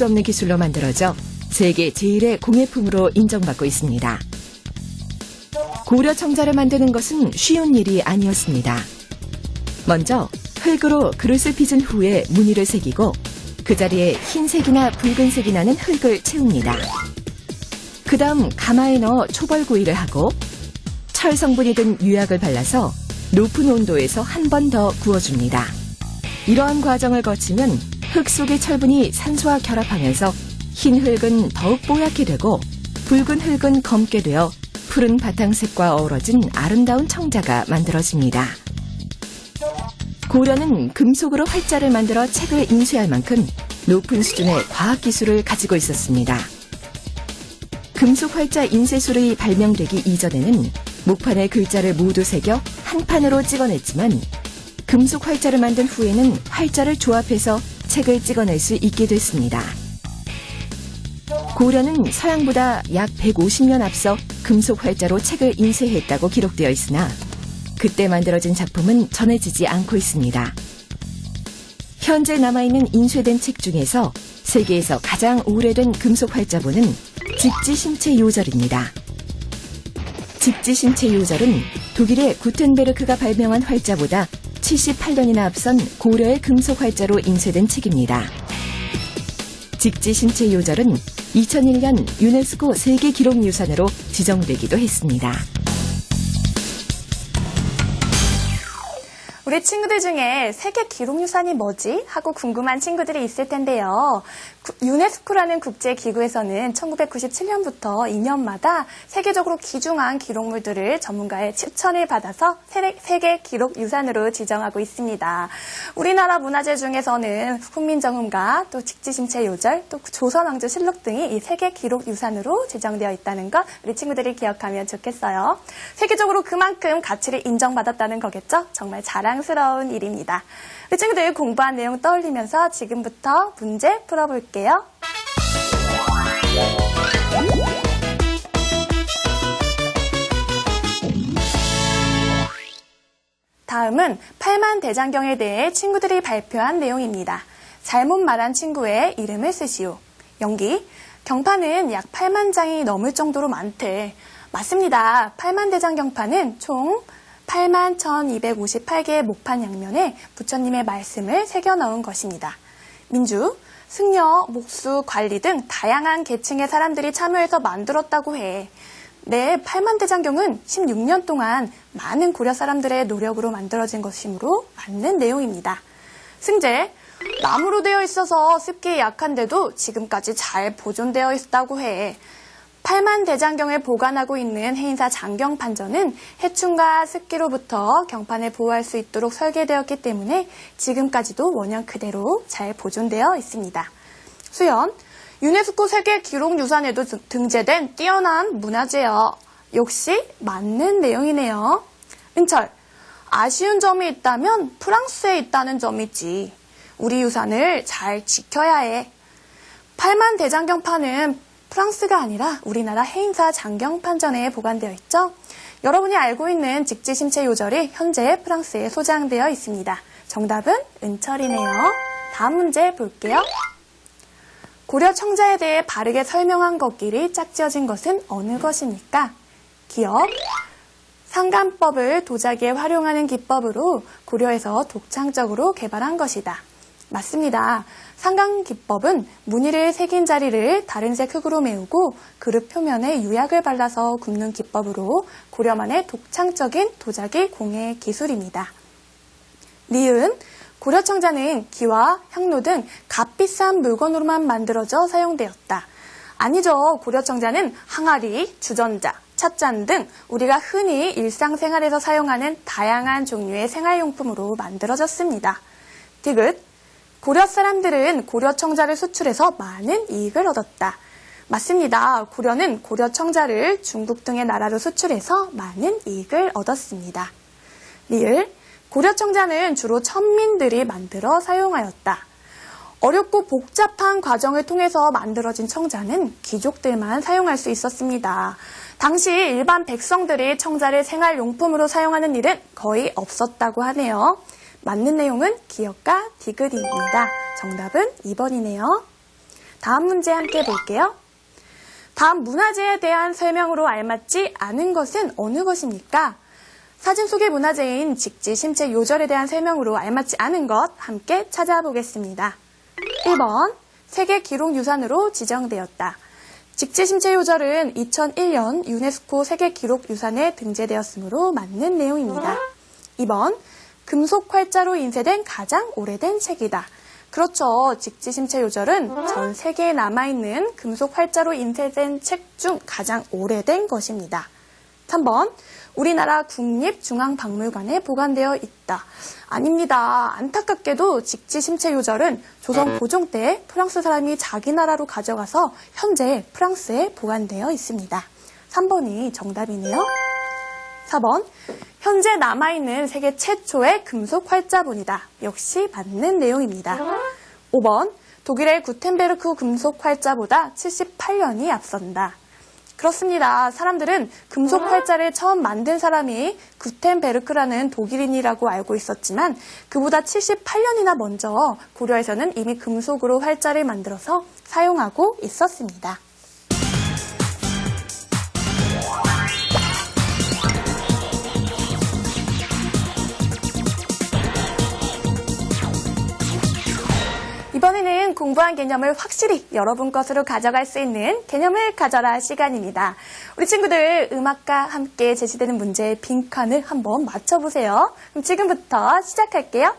수 없는 기술로 만들어져 세계 제1의 공예품으로 인정받고 있습니다. 고려 청자를 만드는 것은 쉬운 일이 아니었습니다. 먼저 흙으로 그릇을 빚은 후에 무늬를 새기고 그 자리에 흰색이나 붉은색이 나는 흙을 채웁니다. 그 다음 가마에 넣어 초벌구이를 하고 철 성분이 든 유약을 발라서 높은 온도에서 한 번 더 구워줍니다. 이러한 과정을 거치면 흙 속의 철분이 산소와 결합하면서 흰 흙은 더욱 뽀얗게 되고 붉은 흙은 검게 되어 푸른 바탕색과 어우러진 아름다운 청자가 만들어집니다. 고려는 금속으로 활자를 만들어 책을 인쇄할 만큼 높은 수준의 과학기술을 가지고 있었습니다. 금속 활자 인쇄술이 발명되기 이전에는 목판에 글자를 모두 새겨 한 판으로 찍어냈지만 금속 활자를 만든 후에는 활자를 조합해서 책을 찍어낼 수 있게 됐습니다. 고려는 서양보다 약 150년 앞서 금속 활자로 책을 인쇄했다고 기록되어 있으나 그때 만들어진 작품은 전해지지 않고 있습니다. 현재 남아있는 인쇄된 책 중에서 세계에서 가장 오래된 금속 활자본은 직지심체 요절입니다. 직지심체 요절은 독일의 구텐베르크가 발명한 활자보다 78년이나 앞선 고려의 금속 활자로 인쇄된 책입니다. 직지심체 요절은 2001년 유네스코 세계기록유산으로 지정되기도 했습니다. 우리 친구들 중에 세계 기록유산이 뭐지? 하고 궁금한 친구들이 있을 텐데요. 유네스코라는 국제기구에서는 1997년부터 2년마다 세계적으로 귀중한 기록물들을 전문가의 추천을 받아서 세계 기록유산으로 지정하고 있습니다. 우리나라 문화재 중에서는 훈민정음과 또 직지심체 요절, 또 조선왕조실록 등이 이 세계 기록유산으로 지정되어 있다는 것 우리 친구들이 기억하면 좋겠어요. 세계적으로 그만큼 가치를 인정받았다는 거겠죠? 정말 자랑스러운 일입니다. 우리 친구들 공부한 내용 떠올리면서 지금부터 문제 풀어볼게요. 다음은 팔만대장경에 대해 친구들이 발표한 내용입니다. 잘못 말한 친구의 이름을 쓰시오. 연기, 경판은 약 8만 장이 넘을 정도로 많대. 맞습니다. 팔만대장경판은 총 8만 1258개의 목판 양면에 부처님의 말씀을 새겨 넣은 것입니다. 민주, 승려, 목수, 관리 등 다양한 계층의 사람들이 참여해서 만들었다고 해. 네, 팔만대장경은 16년 동안 많은 고려 사람들의 노력으로 만들어진 것이므로 맞는 내용입니다. 승재, 나무로 되어 있어서 습기에 약한데도 지금까지 잘 보존되어 있다고 해. 팔만대장경을 보관하고 있는 해인사 장경판전은 해충과 습기로부터 경판을 보호할 수 있도록 설계되었기 때문에 지금까지도 원형 그대로 잘 보존되어 있습니다. 수연, 유네스코 세계기록유산에도 등재된 뛰어난 문화재요. 역시 맞는 내용이네요. 은철, 아쉬운 점이 있다면 프랑스에 있다는 점이지. 우리 유산을 잘 지켜야 해. 팔만대장경판은 프랑스가 아니라 우리나라 해인사 장경판전에 보관되어 있죠. 여러분이 알고 있는 직지심체 요절이 현재 프랑스에 소장되어 있습니다. 정답은 은철이네요. 다음 문제 볼게요. 고려 청자에 대해 바르게 설명한 것끼리 짝지어진 것은 어느 것입니까? 기억, 상간법을 도자기에 활용하는 기법으로 고려에서 독창적으로 개발한 것이다. 맞습니다. 상간기법은 무늬를 새긴 자리를 다른 색 흙으로 메우고 그릇 표면에 유약을 발라서 굽는 기법으로 고려만의 독창적인 도자기 공예 기술입니다. 니은, 고려 청자는 기와 향로 등 값비싼 물건으로만 만들어져 사용되었다. 아니죠. 고려 청자는 항아리, 주전자, 찻잔 등 우리가 흔히 일상생활에서 사용하는 다양한 종류의 생활용품으로 만들어졌습니다. 디귿, 고려 사람들은 고려 청자를 수출해서 많은 이익을 얻었다. 맞습니다. 고려는 고려 청자를 중국 등의 나라로 수출해서 많은 이익을 얻었습니다. 리을, 고려 청자는 주로 천민들이 만들어 사용하였다. 어렵고 복잡한 과정을 통해서 만들어진 청자는 귀족들만 사용할 수 있었습니다. 당시 일반 백성들이 청자를 생활용품으로 사용하는 일은 거의 없었다고 하네요. 맞는 내용은 기역과 디귿입니다. 정답은 2번이네요. 다음 문제 함께 볼게요. 다음 문화재에 대한 설명으로 알맞지 않은 것은 어느 것입니까? 사진 속의 문화재인 직지심체 요절에 대한 설명으로 알맞지 않은 것 함께 찾아보겠습니다. 1번, 세계기록유산으로 지정되었다. 직지심체 요절은 2001년 유네스코 세계기록유산에 등재되었으므로 맞는 내용입니다. 2번, 금속 활자로 인쇄된 가장 오래된 책이다. 그렇죠. 직지심체 요절은 전 세계에 남아있는 금속 활자로 인쇄된 책 중 가장 오래된 것입니다. 3번, 우리나라 국립중앙박물관에 보관되어 있다. 아닙니다. 안타깝게도 직지심체 요절은 조선 고종 때 프랑스 사람이 자기 나라로 가져가서 현재 프랑스에 보관되어 있습니다. 3번이 정답이네요. 4번, 현재 남아있는 세계 최초의 금속 활자본이다. 역시 맞는 내용입니다. 5번, 독일의 구텐베르크 금속 활자보다 78년이 앞선다. 그렇습니다. 사람들은 금속 활자를 처음 만든 사람이 구텐베르크라는 독일인이라고 알고 있었지만 그보다 78년이나 먼저 고려에서는 이미 금속으로 활자를 만들어서 사용하고 있었습니다. 이번에는 공부한 개념을 확실히 여러분 것으로 가져갈 수 있는 개념을 가져라 시간입니다. 우리 친구들 음악과 함께 제시되는 문제의 빈칸을 한번 맞춰보세요. 그럼 지금부터 시작할게요.